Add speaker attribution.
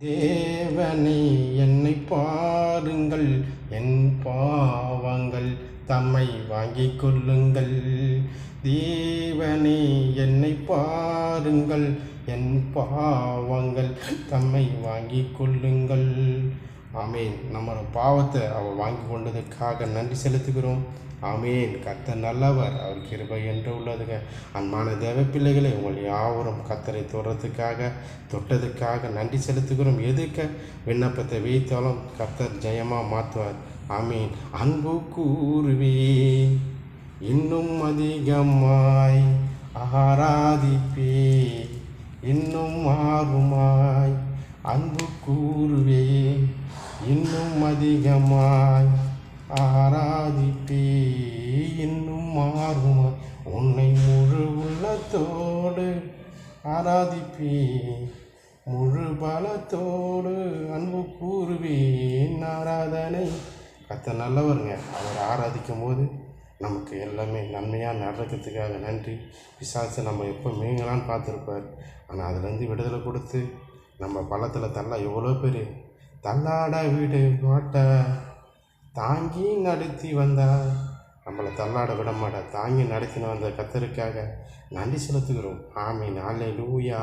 Speaker 1: தேவனே என்னை பாருங்கள், என் பாவங்கள் தம்மை வாங்கிக் கொள்ளுங்கள். தேவனே என்னை பாருங்கள், என் பாவங்கள் தம்மை வாங்கிக் கொள்ளுங்கள். ஆமேன். நம்ம பாவத்தை அவர் வாங்கி கொண்டதுக்காக நன்றி செலுத்துகிறோம். ஆமேன். கர்த்தர் நல்லவர், அவர் கிருபை என்று உள்ளதுங்க. அன்பான தேவ பிள்ளைகளை உங்கள் யாவரும் கர்த்தரை தொட்டதுக்காக நன்றி செலுத்துகிறோம். எதுக்க விண்ணப்பத்தை வைத்தாலும் கர்த்தர் ஜெயமாக மாற்றுவார். ஆமீன். அன்பு கூறுவேன், இன்னும் அதிகமாய் ஆராதிப்பே, இன்னும் ஆர்வமாய் அன்பு கூறுவேன், இன்னும் அதிகமாய் ஆராதிப்பே, இன்னும் ஆர்வமாய் உன்னை முழு உள்ளத்தோடு ஆராதிப்பே, முழு பலத்தோடு அன்பு கூறுவேன். ஆராதனை. கர்த்தர் நல்லவருங்க. அவர் ஆராதிக்கும் போது நமக்கு எல்லாமே நன்மையாக நடக்கிறதுக்காக நன்றி. பிசாசு நம்ம எப்போ மீங்களான்னு பார்த்துருப்பார். ஆனால் அதுலேருந்து விடுதலை கொடுத்து நம்ம பள்ளத்தில் எவ்வளோ பேர் தள்ளாட வீடு மாட்ட தாங்கி நடத்தி வந்தார். நம்மளை தள்ளாட விட மாட்டார். தாங்கி நடத்தின வந்த கர்த்தருக்காக நன்றி செலுத்துகிறோம். ஆமீன். அல்லேலூயா.